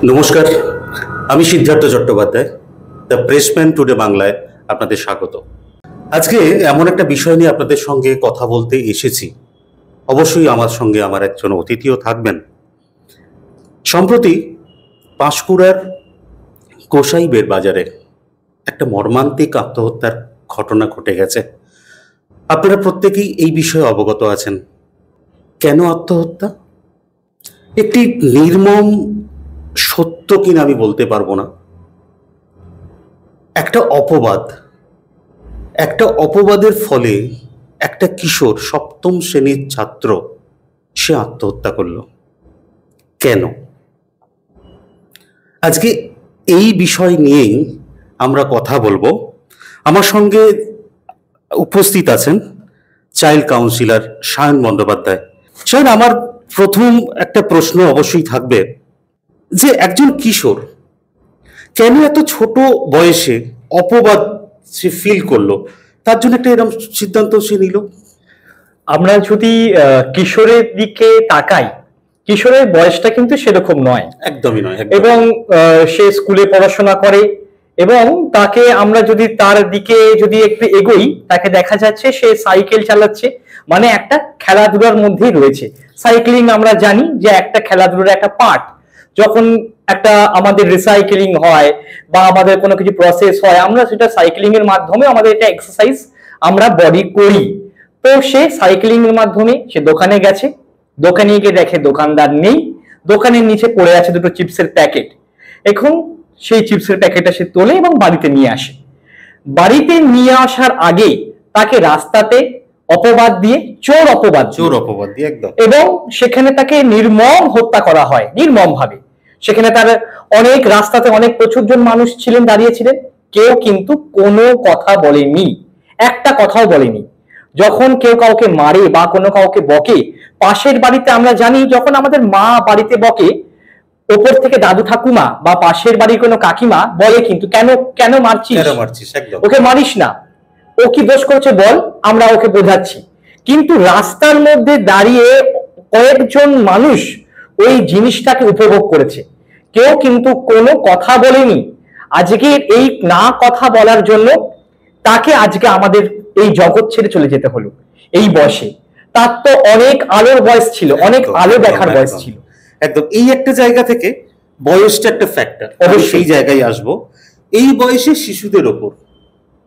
নমস্কার, আমি Siddhartha Chattopadhyay, the pressman today বাংলায় আপনাদের স্বাগত। আজকে এমন একটা বিষয় নিয়ে আপনাদের সঙ্গে কথা বলতে এসেছি। অবশ্যই আমার সঙ্গে আমার একজন অতিথিও থাকবেন। সম্প্রতি পাঁশকুড়ার গোসাইবের বাজারে একটা মর্মান্তিক আত্মহত্যার ঘটনা ঘটে গেছে। আপনারা প্রত্যেকেই এই বিষয়ে অবগত আছেন। কেন আত্মহত্যা? একটি নির্মম সত্য কিনা আমি বলতে পারবো না, একটা অপবাদের ফলে একটা কিশোর, সপ্তম শ্রেণীর ছাত্র, সে আত্মহত্যা করলো। কেন? আজকে এই বিষয় নিয়েই আমরা কথা বলবো। আমার সঙ্গে উপস্থিত আছেন চাইল্ড কাউন্সিলর সায়ন বন্দ্যোপাধ্যায়। সায়ন, আমার প্রথম একটা প্রশ্ন অবশ্যই থাকবে যে একজন কিশোর কেন এত ছোট বয়সে অপবাদ সে ফিল করলো, তার জন্য একটা এরকম সিদ্ধান্ত সে নিল। আমরা যদি কিশোরের দিকে তাকাই, কিশোরের বয়সটা কিন্তু সেরকম নয়, একদমই নয়। এবং সে স্কুলে পড়াশোনা করে, এবং তাকে আমরা যদি তার দিকে যদি একটু এগোই, তাকে দেখা যাচ্ছে সে সাইকেল চালাচ্ছে, মানে একটা খেলাধুলার মধ্যেই রয়েছে। সাইক্লিং আমরা জানি যে একটা খেলাধুলার একটা পার্ট। যখন একটা আমাদের রিসাইক্লিং হয় বা আমাদের কোনো কিছু প্রসেস হয়, আমরা সেটা সাইক্লিং এর মাধ্যমে আমাদের এটা এক্সারসাইজ আমরা বডি করি। তো সে সাইক্লিং এর মাধ্যমে সে দোকানে গেছে, দোকানে গিয়ে দেখে দোকানদার নেই, দোকানের নিচে পড়ে আছে দুটো চিপসের প্যাকেট। এখন সেই চিপসের প্যাকেটটা সে তোলে এবং বাড়িতে নিয়ে আসে। বাড়িতে নিয়ে আসার আগে তাকে রাস্তাতে অপবাদ দিয়ে, চোর অপবাদ দিয়ে একদম, এবং সেখানে তাকে নির্মম হত্যা করা হয়, নির্মম ভাবে। সেখানে তার অনেক রাস্তাতে অনেক প্রচুর জন মানুষ ছিলেন, দাঁড়িয়েছিলেন, কেউ কিন্তু কোনো কথা বলেনি, একটা কথাও বলেনি। যখন কেউ কাউকে মারে বা কোনো কাউকে বকে, পাশের বাড়িতে আমরা জানি যখন আমাদের মা বাড়িতে বকে, ওপর থেকে দাদু ঠাকুমা বা পাশের বাড়ির কোনো কাকিমা বলে কিন্তু কেন মারছিস, ওকে মারিস না, ও কি দোষ করেছে বল, আমরা ওকে বোঝাচ্ছি। কিন্তু রাস্তার মধ্যে দাঁড়িয়ে কয়েকজন মানুষ ওই জিনিসটাকে উপভোগ করেছে, কেউ কিন্তু কোনো কথা বলেনি। আজকে এই না কথা বলার জন্য তাকে আজকে আমাদের এই জগৎ ছেড়ে চলে যেতে হলো এই বয়সে। তার তো অনেক আলোর বয়স ছিল, অনেক আলো দেখার বয়স ছিল। একদম, এই একটা জায়গা থেকে বয়সটা একটা ফ্যাক্টর, অবশ্যই সেই জায়গায় আসবো। এই বয়সে শিশুদের ওপর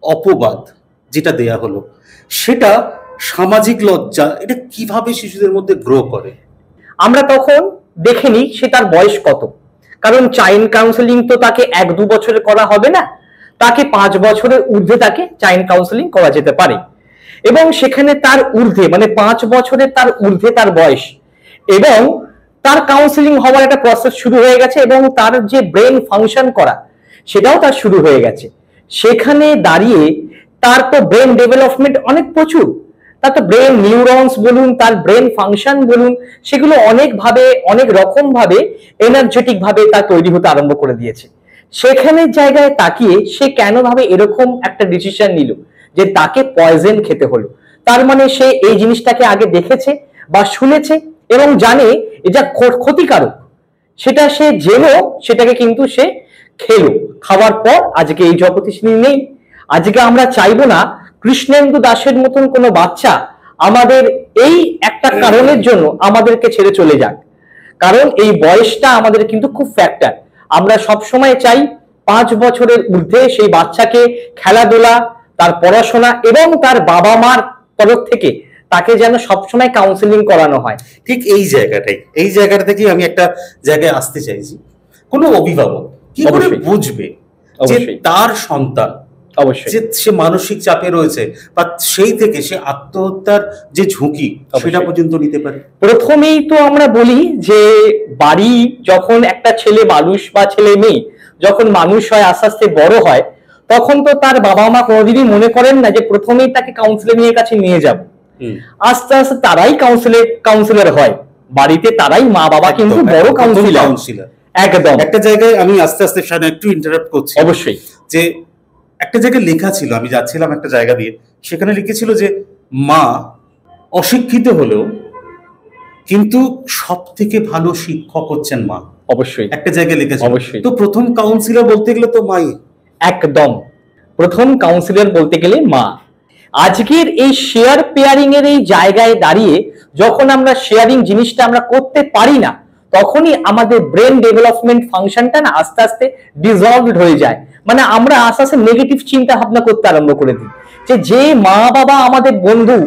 অপবাদ যেটা দেয়া হলো, সেটা সামাজিক লজ্জা, এটা কিভাবে শিশুদের মধ্যে গ্রো করে? আমরা তখন দেখে নিই সে তার বয়স কত, কারণ চাইল্ড কাউন্সেলিং তো তাকে 1-2 বছরে করা হবে না, তাকে 5 বছরের ঊর্ধ্বে তাকে চাইল্ড কাউন্সেলিং করা যেতে পারে। এবং সেখানে তার ঊর্ধ্বে, মানে 5 বছরের তার ঊর্ধ্বে তার বয়স, এবং তার কাউন্সেলিং হওয়ার একটা প্রসেস শুরু হয়ে গেছে, এবং তার যে ব্রেন ফাংশন করা সেটাও তার শুরু হয়ে গেছে। সেখানে দাঁড়িয়ে তার তো ব্রেন ডেভেলপমেন্ট অনেক প্রচুর, তার তো ব্রেন নিউরনস বলুন, তার ব্রেন ফাংশন বলুন, সেগুলো অনেক ভাবে, অনেক রকম ভাবে এনার্জেটিক ভাবে তা তৈরি হতে আরম্ভ করে দিয়েছে। সেখানে জায়গায় তাকিয়ে সে কেন ভাবে এরকম একটা ডিসিশন নিল যে তাকে পয়জন খেতে হলো। তার মানে সে এই জিনিসটাকে আগে দেখেছে বা শুনেছে এবং জানে এটা ক্ষতিকারক, সেটা সে জেনেও সেটাকে কিন্তু সে খেলো। খাওয়ার পর আজকে এই জগতে তিনি নেই। আজকে আমরা চাইবো না কৃষ্ণেন্দু দাসের মতন কোনো বাচ্চা আমাদের এই একটা কারণের জন্য আমাদেরকে ছেড়ে চলে যাক, কারণ এই বয়সটা আমাদের কিন্তু খুব ফ্যাক্টর। আমরা সব সময় চাই 5 বছরের ঊর্ধ্বে সেই বাচ্চাকে খেলাধুলা, তার পড়াশোনা এবং তার বাবা মার তরফ থেকে তাকে যেন সবসময় কাউন্সেলিং করানো হয়। ঠিক এই জায়গাটা থেকে আমি একটা জায়গায় আসতে চাইছি। কোনো অভিভাবক কি করে বুঝবে যে তার সন্তান অবশ্যই সে মানসিক চাপে রয়েছে বা সেই থেকে সে আত্মহত্যার যে ঝুঁকি সেটা পর্যন্ত নিতে পারে? প্রথমেই তো আমরা বলি যে বাড়ি যখন একটা ছেলে মানুষ বা ছেলে মেয়ে যখন মানুষ হয়, আস্তে আস্তে বড় হয়, তখন তো তার বাবা মা কোনোদিনই মনে করেন না যে প্রথমেই তাকে কাউন্সিলিং এর কাছে নিয়ে যাব। আস্তে আস্তে তারাই কাউন্সিলর হয়, বাড়িতে তারাই মা বাবা কিন্তু বড় কাউন্সিলর। একদম, একটা জায়গায় আমি আস্তে আস্তে একটু ইন্টারাপ্ট করছি। অবশ্যই। যে একটা জায়গায় লেখা ছিল, আমি যাচ্ছিলাম একটা জায়গা দিয়ে, সেখানে লিখেছিল যে মা অশিক্ষিত হলেও কিন্তু সব থেকে ভালো শিক্ষক হচ্ছেন মা। অবশ্যই একটা জায়গায় লিখেছেন। অবশ্যই। তো প্রথম কাউন্সিলর বলতে গেলে তো মাই। একদম, প্রথম কাউন্সিলর বলতে গেলে মা। আজকের এই শেয়ার পেয়ারিং এর এই জায়গায় দাঁড়িয়ে যখন আমরা শেয়ারিং জিনিসটা আমরা করতে পারি না, তখনই আমাদের ব্রেন ডেভেলপমেন্ট ফাংশনটা না আস্তে আস্তে ডিসলভড হয়ে যায়। মানে আমরা আস্তে আস্তে নেগেটিভ চিন্তা ভাবনা করতে আরম্ভ করে দিই। যে মা বাবা আমাদের বন্ধু,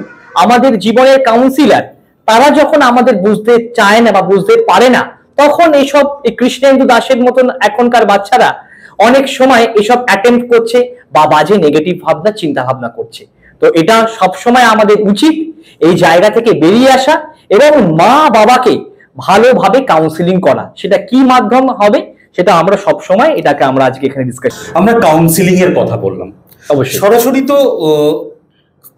আমাদের জীবনের কাউন্সিলর, তারা যখন আমাদের বুঝতে চায় না বা বুঝতে পারে না, তখন এইসব কৃষ্ণেন্দু দাসের মতন এখনকার বাচ্চারা অনেক সময় এসব অ্যাটেম্প করছে বা বাজে নেগেটিভ ভাবনা চিন্তা ভাবনা করছে। তো এটা সব সময় আমাদের উচিত এই জায়গা থেকে বেরিয়ে আসা এবং মা বাবাকে ভালোভাবে কাউন্সিলিং করা। সেটা কি মাধ্যম হবে সেটা আমরা সব সময় এটাকে আমরা আজকে এখানে ডিসকাস। আমরা কাউন্সিলিং এর কথা বললাম, অবশ্যই সরাসরি তো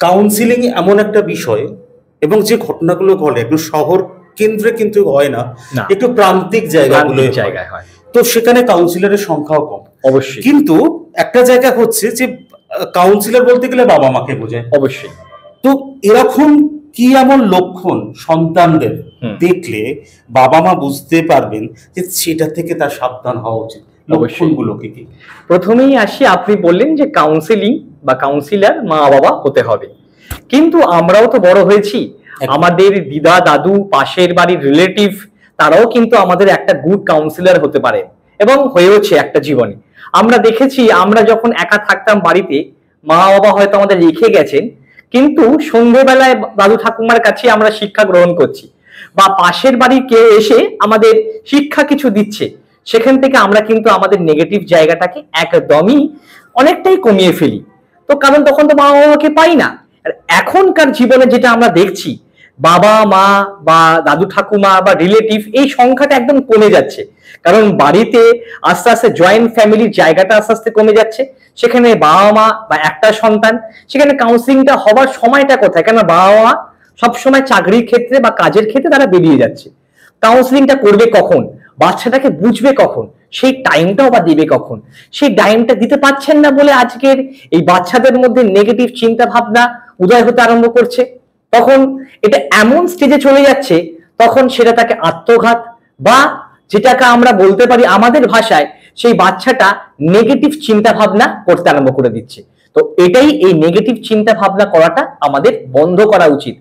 কাউন্সিলিং এমন একটা বিষয়, এবং যে ঘটনাগুলো ঘটে একটু শহর কেন্দ্রে কিন্তু হয় না, একটু প্রান্তিক জায়গায় হয়। তো সেখানে কাউন্সিলরের সংখ্যাও কম। অবশ্যই। কিন্তু একটা জায়গা হচ্ছে যে কাউন্সিলর বলতে গেলে বাবা মাকে বোঝায়। অবশ্যই। তো এরকম কি এমন লক্ষণ সন্তানদের দেখলে বাবা মা বুঝতে পারবেন যে সেটা থেকে তার সাবধান হওয়া উচিত? লক্ষণগুলো কি কি? প্রথমেই আসি, আপনি বললেন যে কাউন্সিলিং বা কাউন্সিলর মা বাবা হতে হবে, কিন্তু আমরাও তো বড় হয়েছি, আমাদের দিদা দাদু পাশের বাড়ির রিলেটিভ তারাও কিন্তু আমাদের একটা গুড কাউন্সিলর হতে পারে এবং হয়েওছে একটা জীবনে। আমরা দেখেছি, আমরা যখন একা থাকতাম বাড়িতে, মা বাবা হয়তো আমাদের রেখে গেছেন, কিন্তু সন্ধ্যেবেলায় দাদু ঠাকুমার কাছে আমরা শিক্ষা গ্রহণ করছি, বা পাশের বাড়ি কেউ এসে আমাদের শিক্ষা কিছু দিচ্ছে, সেখান থেকে আমরা কিন্তু আমাদের নেগেটিভ জায়গাটাকে একদমই অনেকটাই কমিয়ে ফেলি। তো কারণ তখন তো মা বাবাকে পাই না। আর এখনকার জীবনে যেটা আমরা দেখছি, বাবা মা বা দাদু ঠাকুমা বা রিলেটিভ এই সংখ্যাটা একদম কমে যাচ্ছে, কারণ বাড়িতে আস্তে আস্তে জয়েন্ট ফ্যামিলির জায়গাটা আস্তে আস্তে কমে যাচ্ছে। সেখানে বাবা মা বা একটা সন্তান, সেখানে কাউন্সিলিংটা হবার সময়টা কোথায়? কেন বাবা মা সবসময় চাকরির ক্ষেত্রে বা কাজের ক্ষেত্রে তারা বেরিয়ে যাচ্ছে। কাউন্সিলিংটা করবে কখন, বাচ্চাটাকে বুঝবে কখন, সেই টাইমটাও বা দিবে কখন? সেই টাইমটা দিতে পারছেন না বলে আজকের এই বাচ্চাদের মধ্যে নেগেটিভ চিন্তা ভাবনা উদয় হতে আরম্ভ করছে। তখন এটা এমন স্টেজে চলে যাচ্ছে, তখন সেটা তাকে আত্মঘাত বা যেটাকে আমরা বলতে পারি আমাদের ভাষায়, সেই বাচ্চাটা নেগেটিভ চিন্তা ভাবনা করতে আরম্ভ করে দিচ্ছে। তো এটাই, এই নেগেটিভ চিন্তা ভাবনা করাটা আমাদের বন্ধ করা উচিত।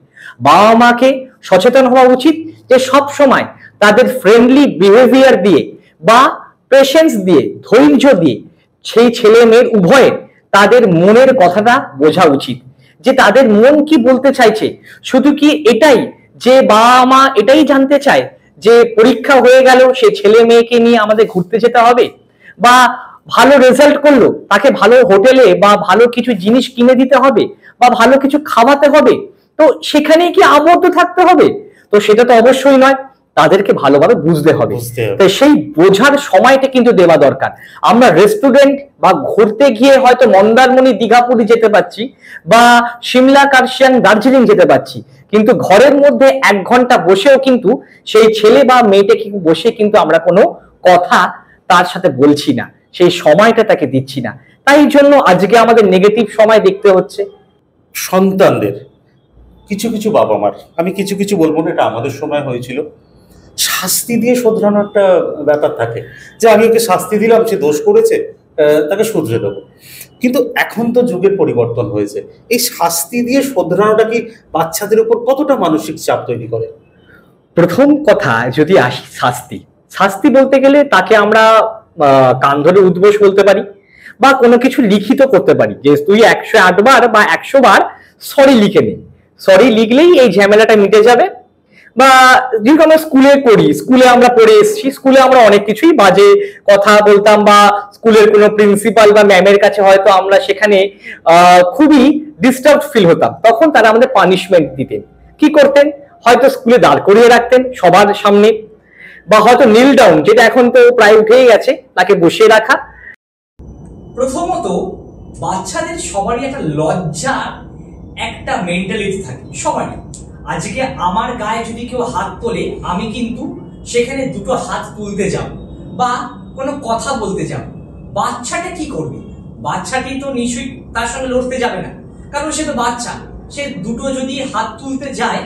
বাবা মাকে সচেতন হওয়া উচিত যে সব সময় তাদের ফ্রেন্ডলি বিহেভিয়ার দিয়ে বা পেশেন্স দিয়ে, ধৈর্য দিয়ে সেই ছেলে মেয়ের উভয়ে তাদের মনের কথাটা বোঝা উচিত, যে তাদের মন কি বলতে চাইছে। শুধু কি এটাই যে বাবা মা এটাই জানতে চায় যে পরীক্ষা হয়ে গেল, সে ছেলে মেয়েকে নিয়ে আমাদের ঘুরতে যেতে হবে, বা ভালো রেজাল্ট করলো তাকে ভালো হোটেলে বা ভালো কিছু জিনিস কিনে দিতে হবে, বা ভালো কিছু খাওয়াতে হবে, তো সেখানেই কি আবদ্ধ থাকতে হবে? তো সেটা তো অবশ্যই নয়, তাদেরকে ভালোভাবে বুঝতে হবে। তাই সেই বোঝার সময়টা কিন্তু দেওয়া দরকার। আমরা রেস্টুরেন্ট বা ঘুরতে গিয়ে হয়তো মন্দারমণি দীঘাপুরি যেতে পারছি, বা সিমলা কার্শিয়াং দার্জিলিং যেতে পারছি, কিন্তু ঘরের মধ্যে 1 ঘন্টা বসেও কিন্তু সেই ছেলে বা মেয়েটাকে বসে কিন্তু আমরা কোনো কথা তার সাথে বলছি না, সেই সময়টা তাকে দিচ্ছি না। তাই জন্য আজকে আমাদের নেগেটিভ সময় দেখতে হচ্ছে। সন্তানদের কিছু কিছু বাবা মার, আমি কিছু কিছু বলবো না, এটা আমাদের সময় হয়েছিল, শাস্তি দিয়ে শোধরানোর একটা ব্যাপার থাকে, যে আমি ওকে শাস্তি দিলাম, সে দোষ করেছে, তাকে শুধরে দেবো। কিন্তু এখন তো যুগের পরিবর্তন হয়েছে, এই শাস্তি দিয়ে শোধরানোটা কি বাচ্চাদের উপর কতটা মানসিক চাপ তৈরি করে? প্রথম কথা যদি আসি, শাস্তি, শাস্তি বলতে গেলে তাকে আমরা কান ধরে উদ্বোস বলতে পারি, বা কোনো কিছু লিখিত করতে পারি, যে তুই 108 বার বা 100 বার সরি লিখে নে, সরি লিখলেই এই ঝামেলাটা মিটে যাবে। বা যেহেতু আমরা স্কুলে করি, স্কুলে আমরা পড়ে এসেছি, স্কুলে আমরা অনেক কিছুই বাজে কথা বলতাম, বা স্কুলের কোনো প্রিন্সিপাল বা ম্যামের কাছে হয়তো আমরা সেখানে খুবই ডিস্টার্ব ফিল হতাম, তখন তারা আমাদের পানিশমেন্ট দিতেন। কি করতেন? হয়তো স্কুলে দাঁড় করিয়ে রাখতেন সবার সামনে, বা হয়তো নীল ডাউন, যেটা এখন তো প্রায় উঠেই গেছে, তাকে বসিয়ে রাখা। প্রথমত, বাচ্চাদের সবারই একটা লজ্জার একটা মেন্টালিটি থাকে সবারই। আজকে আমার গায়ে যদি কেউ হাত তোলে, আমি কিন্তু সেখানে 2টো হাত তুলতে যাব বা কোনো কথা বলতে যাব। বাচ্চাটা কি করবে? বাচ্চাটি তো নিশ্চয়ই তার সঙ্গে লড়তে যাবে না, কারণ সে তো বাচ্চা। সে 2টো যদি হাত তুলতে যায়,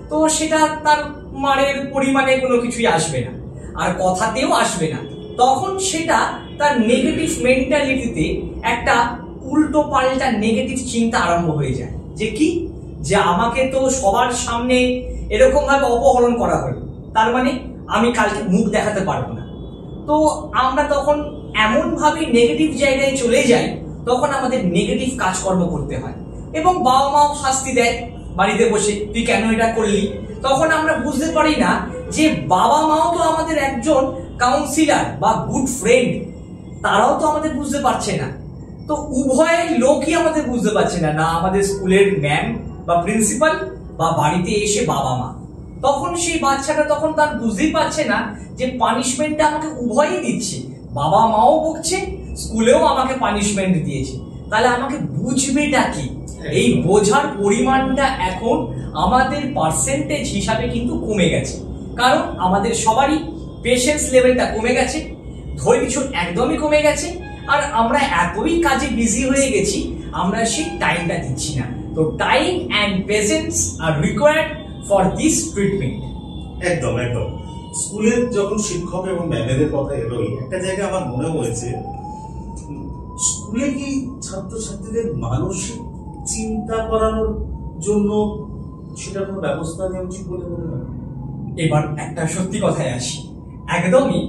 তো সেটা তার মারের পরিমাণে কোনো কিছুই আসবে না। আর কথাতেও আসবে না, তখন সেটা তার নেগেটিভ মেন্টালিটিতে একটা উল্টো পাল্টা নেগেটিভ চিন্তা আরম্ভ হয়ে যায়। যে কি, যে আমাকে তো সবার সামনে এরকম ভাবে অপহরণ করা হলো, তার মানে আমি কালকে মুখ দেখাতে পারবো না। তো আমরা তখন এমন ভাবে নেগেটিভ জায়গায় চলে যাই, তখন আমাদের নেগেটিভ কাজকর্ম করতে হয় এবং বাবা মাও শাস্তি দেয় বাড়িতে বসে, তুই কেন এটা করলি। তখন আমরা বুঝতে পারি না যে বাবা মাও তো আমাদের একজন কাউন্সিলর বা গুড ফ্রেন্ড, তারাও তো আমাদের বুঝতে পারছে না। তো উভয় লোকই আমাদের বুঝতে পারছে না, না আমাদের স্কুলের ম্যাম বা প্রিন্সিপাল বা বাড়িতে এসে বাবা মা। তখন সেই বাচ্চাটা তখন তার বুঝতেই পারছে না যে পানিশমেন্টটা আমাকে উভয়ই দিচ্ছে, বাবা মাও বকছে, স্কুলেও আমাকে পানিশমেন্ট দিয়েছে, তাহলে আমাকে বুঝবেটা কি? এই বোঝার পরিমাণটা এখন আমাদের পার্সেন্টেজ হিসাবে কিন্তু কমে গেছে, কারণ আমাদের সবারই পেশেন্স লেভেলটা কমে গেছে, ধৈর্য একদমই কমে গেছে, আর আমরা এতই কাজে বিজি হয়ে গেছি, আমরা সেই টাইমটা দিচ্ছি না। তো time and patience R required for this treatment. একদম একদম। স্কুলের যখন শিক্ষক এবং ম্যামেদের কথা এলোই, একটা জায়গায় আমার মনে হয়েছে, স্কুলে কি ছাত্রছাত্রীদের মানসিক চিন্তা করানোর জন্য সেটা কোনো ব্যবস্থা নেওয়া উচিত বলে মনে হয়? এবার একটা সত্যি কথায় আসি, একদমই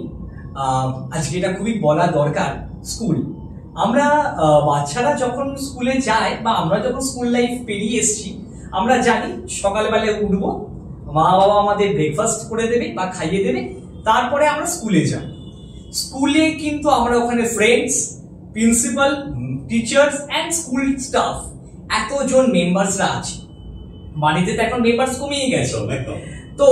আজকে এটা খুবই বলা দরকার। স্কুল, আমরা বাচ্চারা যখন স্কুলে যায় বা আমরা যখন স্কুল লাইফ পেরিয়ে এসছি, আমরা জানি সকালবেলায় উঠবো, মা বাবা আমাদের ব্রেকফাস্ট করে দেবে বা খাইয়ে দেবে, তারপরে আমরা স্কুলে যাব। স্কুলে কিন্তু আমরা ওখানে friends, principal, teachers and school staff এতজন মেম্বার্সরা আছে। বাড়িতে তো এখন মেম্বার্স কমিয়ে গেছে, তো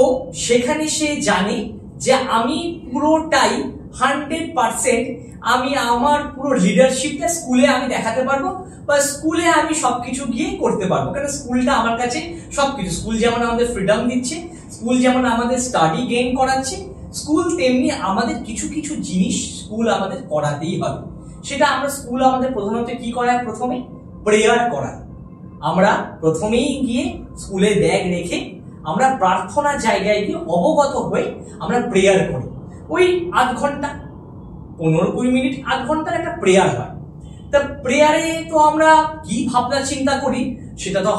সেখানে সে জানে যে আমি পুরোটাই 100% আমি আমার পুরো লিডারশিপটা স্কুলে আমি দেখাতে পারবো, বা স্কুলে আমি সবকিছু গিয়ে করতে পারবো, কারণ স্কুলটা আমার কাছে সবকিছু। স্কুল যেমন আমাদের ফ্রিডম দিচ্ছে, স্কুল যেমন আমাদের স্টাডি গেইন করাচ্ছে, স্কুল তেমনি আমাদের কিছু কিছু জিনিস স্কুল আমাদের করাতেই হবে। সেটা আমরা স্কুল আমাদের প্রধানত কি করায়, প্রথমে প্রেয়ার করায়। আমরা প্রথমেই গিয়ে স্কুলে ব্যাগ রেখে আমরা প্রার্থনা জায়গায় গিয়ে অবগত হয়ে আমরা প্রেয়ার করি। ওই আধ ঘন্টা, 15-20 মিনিট, আধ ঘন্টার একটা প্রেয়ার হয়। তা প্রেয়ারে তো আমরা কি ভাবনা চিন্তা করি সেটা তো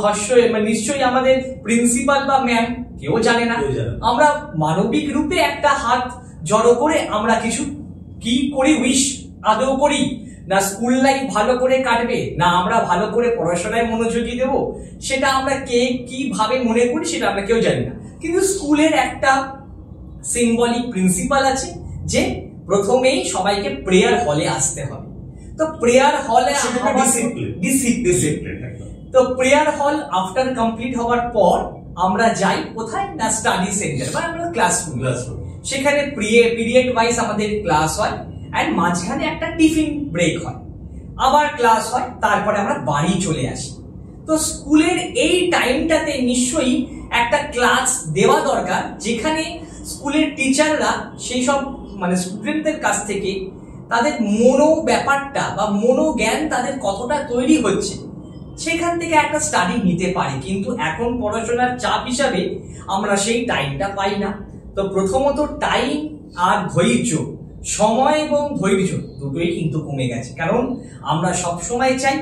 নিশ্চয়ই আমাদের প্রিন্সিপাল বা ম্যাম কেউ জানে না। আমরা মানবিক রূপে একটা হাত জড়ো করে আমরা কিছু কি করি, উইশ আদৌ করি না স্কুল লাইফ ভালো করে কাটবে, না আমরা ভালো করে পড়াশোনায় মনোযোগী দেব, সেটা আমরা কে কিভাবে মনে করি সেটা আমরা কেউ জানি না। কিন্তু স্কুলের একটা সিম্বলিক প্রিন্সিপাল আছে যে প্রথমেই সবাইকে প্রেয়ার হলে আসতে হবে। তো প্রেয়ার হলে ডিসিপ্লিন, তো প্রেয়ার হল আফটার কমপ্লিট হওয়ার পর আমরা যাই কোথায়, না স্টাডি সেন্টার বা আমরা ক্লাসরুম। সেখানে পিরিয়ড ওয়াইজ আমাদের ক্লাস হয়, এন্ড মাঝখানে একটা টিফিন ব্রেক হয়, আবার ক্লাস হয়, তারপরে আমরা বাড়ি চলে আসি। তো স্কুলের এই টাইমটাতে নিশ্চয়ই একটা ক্লাস দেওয়া দরকার, যেখানে স্কুলের টিচাররা সেই সব স্টুডেন্টদের কাছ থেকে তাদের ব্যাপারটা বা জ্ঞান তাদের কতটা তৈরি হচ্ছে সেখান থেকে একটা স্টাডি নিতে পারে। কিন্তু এখন পড়াশোনার চাপ হিসাবে আমরা সেই টাইমটা পাই না। তো প্রথমত টাইম আর ধৈর্য, সময় এবং ধৈর্য দুটোই কিন্তু কমে গেছে, কারণ আমরা সব সময় চাই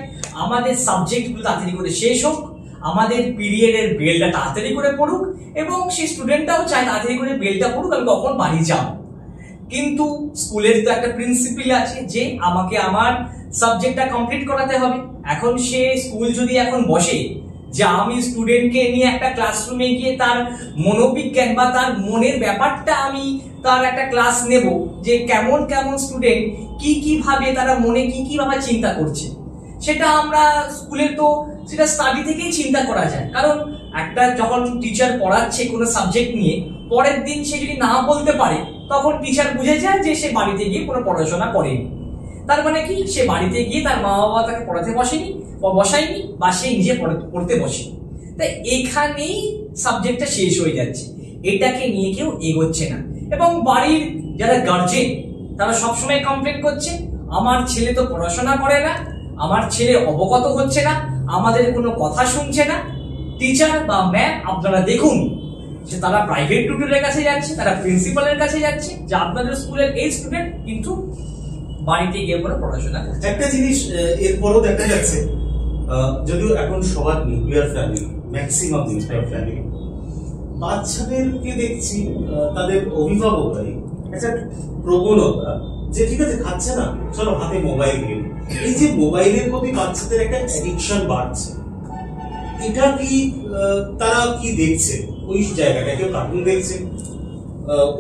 আমাদের সাবজেক্টগুলো তাড়াতাড়ি করে শেষ হোক, আমাদের পিরিয়ডের বেলটা তাড়াতাড়ি করে পড়ুক, এবং সেই স্টুডেন্টটাও চায় তাড়াতাড়ি করে বেলটা পড়ুক, আমি কখন বাড়ি যাব। কিন্তু স্কুলের তো একটা প্রিন্সিপাল আছে যে আমাকে আমার সাবজেক্টটা কমপ্লিট করাতে হবে। এখন সে স্কুল যদি এখন বসে যে আমি স্টুডেন্টকে নিয়ে একটা ক্লাসরুমে গিয়ে তার মনোবিজ্ঞান বা তার মনের ব্যাপারটা আমি তার একটা ক্লাস নেব, যে কেমন কেমন স্টুডেন্ট কি ভাবে তারা মনে কি ভাবে চিন্তা করছে, সেটা আমরা স্কুলে তো সেটা স্টাডি থেকেই চিন্তা করা যায়। কারণ একটা যখন টিচার পড়াচ্ছে কোনো সাবজেক্ট নিয়ে, পরের দিন সে যদি না বলতে পারে, তখন টিচার বুঝে যায় যে সে বাড়িতে গিয়ে কোনো পড়াশোনা করেনি। তার মানে কি, সে বাড়িতে গিয়ে তার মা বাবা তাকে পড়াতে বসেনি বা বসায়নি, বা সে নিজে পড়তে বসেনি। তাই এখানেই সাবজেক্টটা শেষ হয়ে যাচ্ছে, এটাকে নিয়ে কেউ এগোচ্ছে না। এবং বাড়ির যারা গার্জেন তারা সবসময় কমপ্লেন করছে, আমার ছেলে তো পড়াশোনা করে না, আমার ছেলে অবগত হচ্ছে না, আমাদের কোনো কথা শুনছে না। টিচার বা ম্যাম আপনারা দেখুন, যে তারা প্রাইভেট টিউটরের কাছে যাচ্ছে, তারা প্রিন্সিপালের কাছে যাচ্ছে, যে আপনাদের স্কুলের এই স্টুডেন্ট কিন্তু বাড়িতে গিয়ে করে পড়াশোনা করছে। একটা জিনিস এরপরও দেখা যাচ্ছে, যদিও এখন সবার nuclear family, maximum nuclear family, বাচ্চাদেরকে দেখছি তাদের অভিভাবকরাই একটা প্রবণতা যে ঠিক আছে খাচ্ছে না, চলো হাতে মোবাইল গেম। এই যে মোবাইলের প্রতি বাচ্চাদের একটা অ্যাডিকশন বাড়ছে, এটা কি তারা কি দেখছে ওই জায়গাটা? কেউ কার্টুন দেখছে,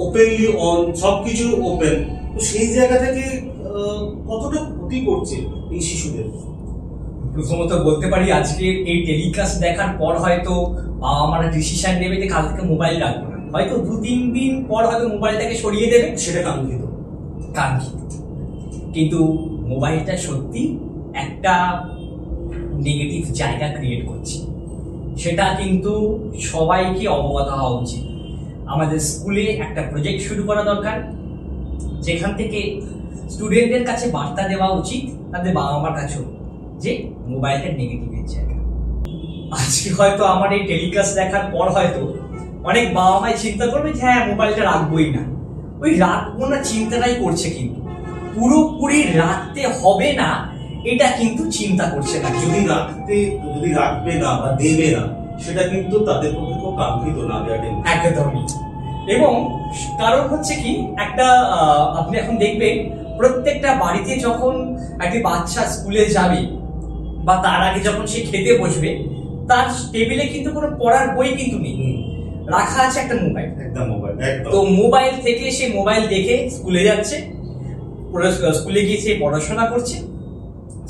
ওপেনলি অন, সবকিছু ওপেন, তো সেই জায়গা থেকে কতটা ক্ষতি করছে এই শিশুদের? প্রথমত বলতে পারি আজকে এই টেলিকাস্ট দেখার পর হয়তো বাবা মারা ডিসিশন নেবে যে কাল থেকে মোবাইল রাখবো না, হয়তো 2-3 দিন পর হয়তো মোবাইলটাকে সরিয়ে দেবে, সেটা কাঙ্ক্ষিত। কিন্তু মোবাইলটা সত্যি একটা নেগেটিভ জায়গা ক্রিয়েট করছে, সেটা কিন্তু সবাইকে অবগত হওয়া উচিত। আমাদের স্কুলে একটা প্রজেক্ট শুরু করা দরকার, যেখান থেকে স্টুডেন্টদের কাছে বার্তা দেওয়া উচিত, তাদের বাবা মার কাছেও, যে মোবাইলটা নেগেটিভের জায়গা। আজকে হয়তো আমার এই টেলিকাস্ট দেখার পর হয়তো অনেক বাবা মাই চিন্তা করবে যে হ্যাঁ মোবাইলটা রাখবোই না, ওই রাখবো না চিন্তাটাই করছে, কিন্তু পুরোপুরি রাখতে হবে না এটা কিন্তু চিন্তা করছে না। যদি রাখবে না বা দেবে না, সেটা কিন্তু তাদের পক্ষে খুব কাঙ্ক্ষিত না দেওয়াটাই একদমই। এবং কারণ হচ্ছে কি, একটা আপনি এখন দেখবেন প্রত্যেকটা বাড়িতে যখন একটি বাচ্চা স্কুলে যাবে বা তার আগে যখন সে খেতে বসবে, তার টেবিলে কিন্তু কোনো পড়ার বই কিন্তু নেই, রাখা আছে একটা মোবাইল। তো মোবাইল থেকে সে মোবাইল দেখে স্কুলে যাচ্ছে, স্কুলে গিয়ে সে পড়াশোনা করছে,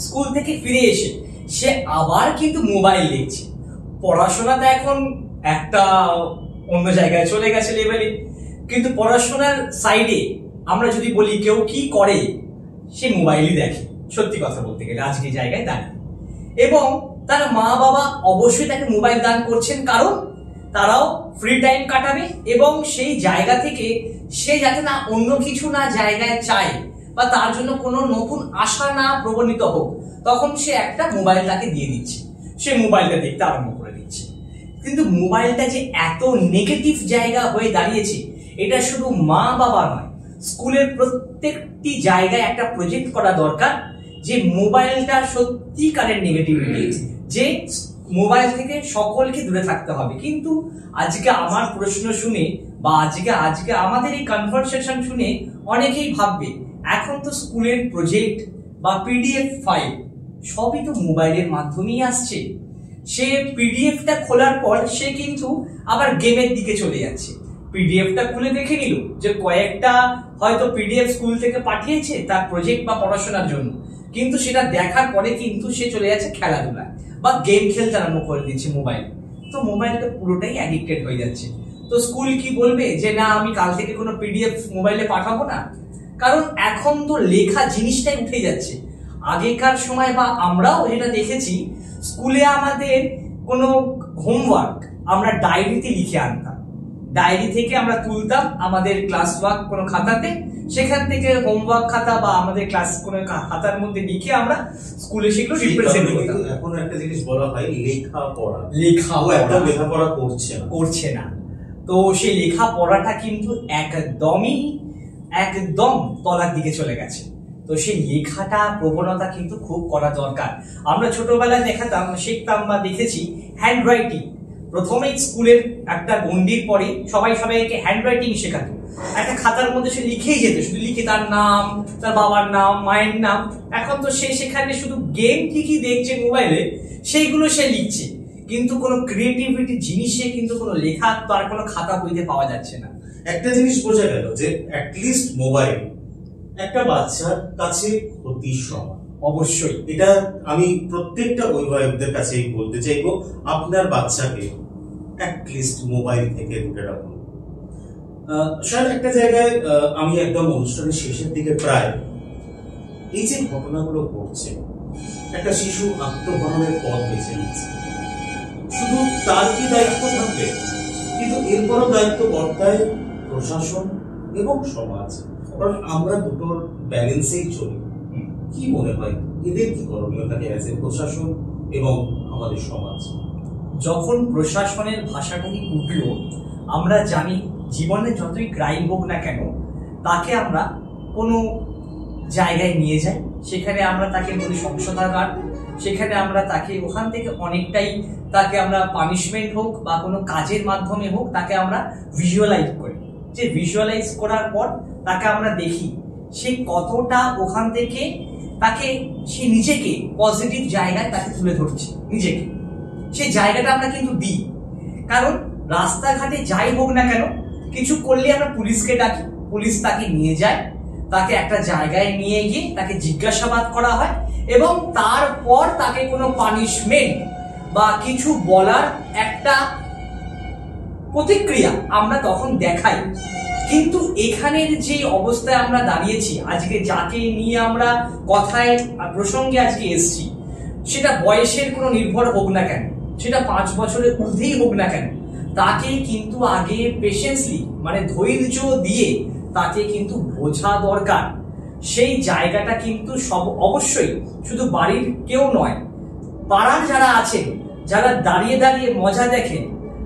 স্কুল থেকে ফিরে এসে সে আবার কিন্তু মোবাইল দেখছে। পড়াশোনাটা এখন একটা অন্য জায়গায় চলে গেছে লেভেলে, কিন্তু পড়াশোনার সাইডে আমরা যদি বলি কেউ কি করে, সে মোবাইলই দেখে, সত্যি কথা বলতে গেলে আজকে জায়গায় দাঁড়িয়ে। এবং তার মা বাবা অবশ্যই তাকে মোবাইল দান করছেন, কারণ তারাও ফ্রি টাইম কাটাবে এবং সেই জায়গা থেকে সে যাতে না অন্য কিছু না জায়গায় চায় বা তার জন্য কোনো নতুন আশা না প্রবণিত হোক, তখন সে একটা মোবাইল তাকে দিয়ে দিচ্ছে, সে মোবাইলটা দেখতে আরম্ভ করে দিচ্ছে। কিন্তু মোবাইলটা যে এত নেগেটিভ জায়গা হয়ে দাঁড়িয়েছে, এটা শুধু মা বাবা নয়, স্কুলের প্রত্যেকটি জায়গায় একটা প্রজেক্ট করা দরকার যে মোবাইলটা সত্যিকারের নেগেটিভিটি, যে মোবাইল থেকে সকলকে দূরে থাকতে হবে। কিন্তু আজকে আমার প্রশ্ন শুনে বা আজকে আমাদের এই কনভারসেশন শুনে অনেকেই ভাববে এখন তো স্কুলের প্রজেক্ট বা পিডিএফ ফাইল সবই তো মোবাইলের মাধ্যমেই আসছে, সে পিডিএফটা খোলার পর সে কিন্তু আবার গেমের দিকে চলে যাচ্ছে। পিডিএফটা খুলে দেখে নিল যে কয়েকটা হয়তো পিডিএফ স্কুল থেকে পাঠিয়েছে তার প্রজেক্ট বা পড়াশোনার জন্য, কিন্তু সেটা দেখার পরে কিন্তু সে চলে যাচ্ছে খেলাধুলায় বা গেম খেলতে আরম্ভ করে দিচ্ছে মোবাইল। তো মোবাইলটা পুরোটাই অ্যাডিক্টেড হয়ে যাচ্ছে। তো স্কুল কি বলবে যে না আমি কাল থেকে কোনো পিডিএফ মোবাইলে পাঠাবো না? কারণ এখন তো লেখা জিনিসটাই উঠে যাচ্ছে। আগেকার সময় বা আমরাও যেটা দেখেছি, স্কুলে আমাদের কোনো হোমওয়ার্ক আমরা ডায়েরিতে লিখে আনতাম, ডায়েরি থেকে আমরা তুলতাম আমাদের ক্লাস ওয়ার্ক কোনো খাতাতে, সেখান থেকে হোমওয়ার্ক খাতা বা আমাদের ক্লাস কোনো খাতার মধ্যে লিখে আমরা স্কুলে সেগুলো রিপ্রেজেন্ট করতাম। এখন একটা জিনিস বলা হয় লেখাপড়া করছে না। তো সেই লেখাপড়াটা কিন্তু একদম তলার দিকে চলে গেছে। তো সেই লেখাটা প্রবণতা কিন্তু খুব করা দরকার। আমরা ছোটবেলায় শিখতাম বা দেখেছি হ্যান্ড রাইটিং। প্রথমে স্কুলের একটা গন্ডির পরে সবাইকে হ্যান্ড রাইটিং শেখাতো, একটা খাতার মধ্যে সে লিখেই যেত, শুধু লিখে তার নাম, তার বাবার নাম, মায়ের নাম। এখন তো সে সেখানে শুধু গেম ঠিকই দেখছে মোবাইলে, সেইগুলো সে লিখছে, কিন্তু কোনো ক্রিয়েটিভিটি জিনিসে কিন্তু কোনো লেখা তার কোনো খাতা বইতে পাওয়া যাচ্ছে না। একটা জিনিস বোঝা গেল যে অ্যাটলিস্ট মোবাইল একটা বাচ্চার কাছে ক্ষতির সমান। অবশ্যই এটা আমি প্রত্যেকটা অভিভাবকদের কাছেই বলতে চাইবো, আপনার বাচ্চাকে অ্যাটলিস্ট মোবাইল থেকে দূরে রাখুন। স্যার একটা জায়গায় আমি একদম অনুষ্ঠানের শেষের দিকে প্রায় এই যে ঘটনাগুলো ঘটছে, একটা শিশু আত্মহননের পথ বেছে নিচ্ছে, শুধু তার কি দায়িত্ব থাকবে? কিন্তু এরপরও দায়িত্ব বর্তায় প্রশাসন এবং সমাজ, কারণ আমরা দুটোর ব্যালেন্সেই চলি। কি মনে হয় এদের কি করণীয় থাকে প্রশাসন এবং আমাদের সমাজ? যখন প্রশাসনের ভাষাটাই উঠলো, আমরা জানি জীবনে যতই ক্রাইম হোক না কেন তাকে আমরা কোনো জায়গায় নিয়ে যাই, সেখানে আমরা তাকে বলি সংশোধনাগার, সেখানে আমরা তাকে ওখান থেকে অনেকটাই তাকে আমরা পানিশমেন্ট হোক বা কোনো কাজের মাধ্যমে হোক তাকে আমরা ভিজুয়ালাইজ করি। যে ভিজুয়ালাইজ করার পর তাকে আমরা দেখি সে কতটা ওখান থেকে তাকে সে নিজেকে পজিটিভ জায়গায় তাকে তুলে ধরছে, নিজেকে সেই জায়গাটা আমরা কিন্তু দিই। কারণ রাস্তাঘাটে যাই হোক না কেন কিছু করলে আমরা পুলিশকে ডাকি, পুলিশ তাকে নিয়ে যায়, তাকে একটা জায়গায় নিয়ে গিয়ে তাকে জিজ্ঞাসাবাদ করা হয় এবং তারপর তাকে কোনো পানিশমেন্ট বা কিছু বলার একটা প্রতিক্রিয়া আমরা তখন দেখাই। কিন্তু এখানের যে অবস্থায় আমরা দাঁড়িয়েছি আজকে, যাকে নিয়ে আমরা কথায় প্রসঙ্গে আজকে এসছি, সেটা বয়সের কোনো নির্ভর হোক না কেন, সেটা 5 বছরের ঊর্ধ্বেই হোক না কেন, তাকে কিন্তু আগে পেশেন্সলি মানে ধৈর্য দিয়ে তাকে কিন্তু বোঝা দরকার। সেই জায়গাটা কিন্তু সব অবশ্যই শুধু বাড়ির কেউ নয়, পাড়ার যারা আছেন, যারা দাঁড়িয়ে দাঁড়িয়ে মজা দেখেন,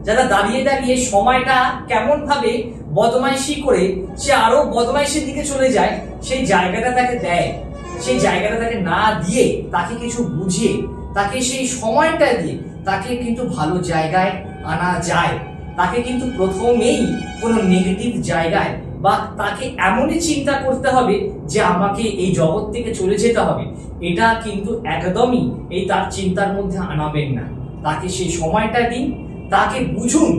যারা দাঁড়িয়ে দাঁড়িয়ে সময়টা কেমন ভাবে বদমাইশি করে সে আরো বদমাইশির দিকে চলে যায়, সেই জায়গাটা তাকে দেয়। সেই জায়গাটা তাকে না দিয়ে তাকে কিছু বুঝিয়ে তাকে সেই সময়টা দিয়ে তাকে কিন্তু ভালো জায়গায় আনা যায়। তাকে কিন্তু প্রথমেই কোনো নেগেটিভ জায়গায় বা তাকে এমনই চিন্তা করতে হবে যে আমাকে এই জগৎ থেকে চলে যেতে হবে, এটা কিন্তু একদমই এই তার চিন্তার মধ্যে আনাবেন না। তাকে সেই সময়টা দিন, তাকে বুঝুন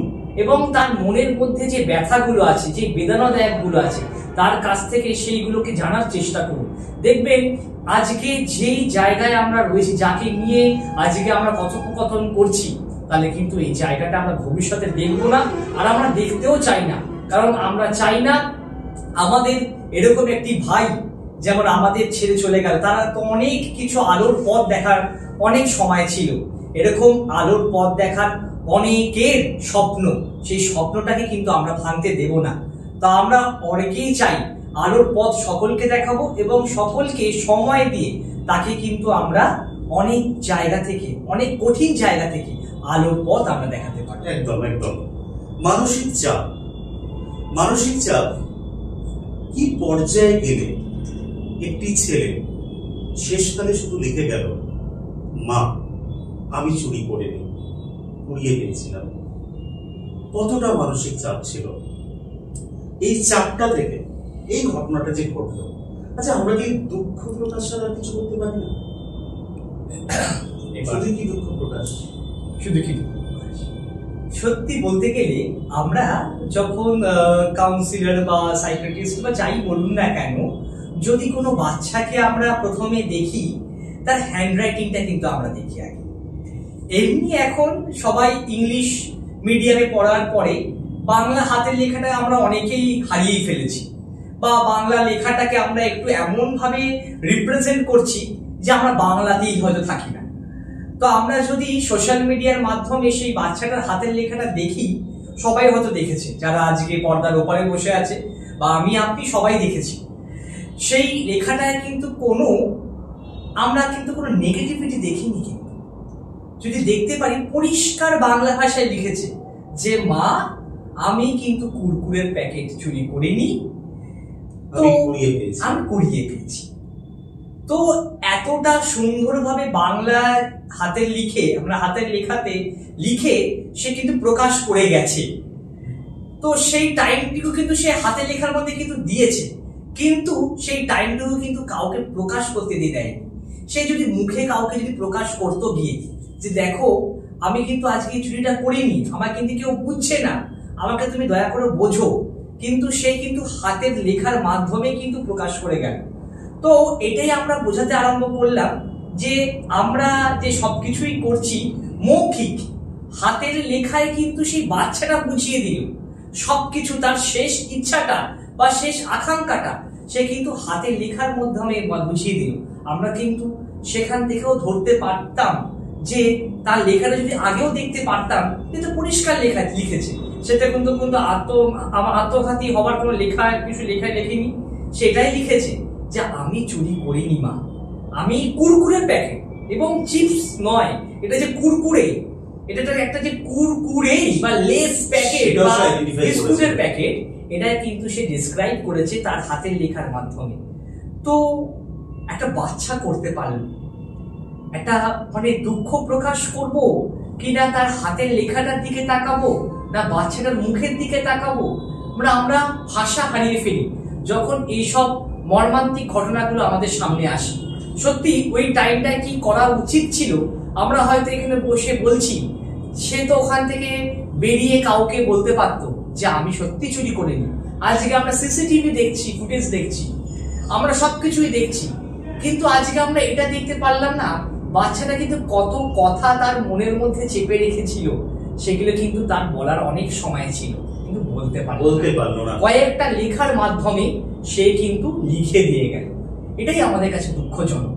এবং তার মনের মধ্যে যে ব্যথাগুলো আছে, যে বেদনাদায়কগুলো আছে, তার কাছ থেকে সেইগুলোকে জানার চেষ্টা করুন। দেখবেন আজকে যেই জায়গায় আমরা রয়েছি, যাকে নিয়ে আজকে আমরা কথোপকথন করছি, তাহলে কিন্তু এই জায়গাটা আমরা ভবিষ্যতে দেখবো না, আর আমরা দেখতেও চাই না। কারণ আমরা চাই না আমাদের এরকম একটি ভাই যেমন আমাদের ছেড়ে চলে গেল। তারা তো অনেক কিছু আলোর পথ দেখার অনেক সময় ছিল, এরকম আলোর পথ দেখার অনেকের স্বপ্ন, সেই স্বপ্নটাকে কিন্তু আমরা ভাঙতে দেব না। তা আমরা অনেকেই চাই আলোর পথ সকলকে দেখাবো এবং সকলকে সময় দিয়ে তাকে কিন্তু আমরা অনেক জায়গা থেকে, অনেক কঠিন জায়গা থেকে আলোর পথ আমরা দেখাতে পারি। একদম একদম। মানসিক চাপ, মানসিক চাপ কি পর্যায়ে গেলে একটি ছেলে শেষকালে শুধু লিখে গেল, মা আমি চুরি করিনি, কুড়িয়ে পেয়েছিলাম। কতটা মানসিক চাপ ছিল এই চাপটা থেকে এই ঘটনাটা যে ঘটলো। আচ্ছা, আমরা কি দুঃখ প্রকাশ ছাড়া কিছু করতে পারি না? শুধু কি দুঃখ প্রকাশ? শুধু কি দুঃখ প্রকাশ? সত্যি বলতে গেলে আমরা যখন কাউন্সিলর বা সাইকিয়াট্রিস্ট বা যাই বলুন না কেন, যদি কোনো বাচ্চাকে আমরা প্রথমে দেখি তার হ্যান্ডরাইটিংটা কিন্তু আমরা দেখি আগে। এমনি এখন সবাই ইংলিশ মিডিয়ামে পড়ার পরে বাংলা হাতের লেখাটা আমরা অনেকেই হারিয়েই ফেলেছি, বা বাংলা লেখাটাকে আমরা একটু এমন ভাবে রিপ্রেজেন্ট করছি যে আমরা বাংলাতেই হয়তো থাকি না। তো আমরা যদি সোশ্যাল মিডিয়ার মাধ্যমে সেই বাচ্চাটার হাতের লেখাটা দেখি, সবাই হয়তো দেখেছে, যারা আজকে পর্দার ওপারে বসে আছে বা আমি আপনি সবাই দেখেছি, সেই লেখাটায় কিন্তু আমরা কিন্তু কোনো নেগেটিভিটি দেখিনি। কিন্তু যদি দেখতে পারি পরিষ্কার বাংলা ভাষায় লিখেছে যে মা আমি কিন্তু কুরকুরের প্যাকেট চুরি করিনি, আমি কুড়িয়ে পেয়েছি। তো এতটা সুন্দরভাবে বাংলা হাতের লিখে, আমরা হাতের লেখাতে লিখে সে কিন্তু প্রকাশ করে গেছে। তো সেই টাইমটুকু কিন্তু সে হাতের লেখার মধ্যে কিন্তু দিয়েছে, কিন্তু সেই টাইমটুকু কিন্তু কাউকে প্রকাশ করতে দিয়ে দেয়নি। সে যদি মুখে কাউকে যদি প্রকাশ করতো গিয়ে যে দেখো আমি কিন্তু আজকে চুরিটা করিনি, আমার কিন্তু কেউ বুঝছে না, আমাকে তুমি দয়া করে বোঝো, কিন্তু সে কিন্তু হাতের লেখার মাধ্যমে কিন্তু প্রকাশ করে গেল। তো এটাই আমরা বোঝাতে আরম্ভ করলাম যে আমরা যে সবকিছুই করছি মৌখিক, হাতের লেখায় কিন্তু সেই বাচ্চাটা বুঝিয়ে দিল সবকিছু, তার শেষ ইচ্ছাটা বা শেষ আকাঙ্ক্ষাটা সে কিন্তু হাতের লেখার মাধ্যমে বুঝিয়ে দিল। আমরা কিন্তু সেখান থেকেও ধরতে পারতাম যে তার লেখাটা যদি আগেও দেখতে পারতাম, কিন্তু পরিষ্কার লেখা লিখেছে, সেটা কিন্তু আত্মঘাতী হবার কোনো লেখা কিছু লেখেনি। সেটাই লিখেছে যে আমি চুরি করিনি মা, আমি কুরকুরের প্যাকেট, এবং চিপস নয়, এটা যে কুরকুরে, এটা একটা যে কুরকুরে বা লেস প্যাকেট সেটাও বা সে identify বিস্কুটের করেছে। প্যাকেট, এটা কিন্তু সে ডিসক্রাইব করেছে তার হাতের লেখার মাধ্যমে। তো একটা বাচ্চা করতে পারলো, একটা মানে দুঃখ প্রকাশ করব কিনা তার হাতের লেখাটার দিকে তাকাবো, না বাচ্চাটার মুখের দিকে তাকাবো, মানে আমরা ভাষা হারিয়ে ফেলি যখন এইসব মর্মান্তিক ঘটনাগুলো আমাদের সামনে আসে। সত্যি ওই টাইমটায় কি করা উচিত ছিল, আমরা হয়তো এখানে বসে বলছি, সে তো ওখান থেকে বেরিয়ে কাউকে বলতে পারতো যে আমি সত্যি চুরি করিনি। আজকে আমরা সিসিটিভি দেখছি, ফুটেজ দেখছি, আমরা সবকিছুই দেখছি, কিন্তু আজকে আমরা এটা দেখতে পারলাম না বাচ্চাটা কিন্তু কত কথা তার মনের মধ্যে চেপে রেখেছিল, সেগুলো কিন্তু তার বলার অনেক সময় ছিল কিন্তু বলতে পারলো না। কয়েকটা লেখার মাধ্যমে সে কিন্তু লিখে দিয়ে গেল। এটাই আমাদের কাছে দুঃখজনক।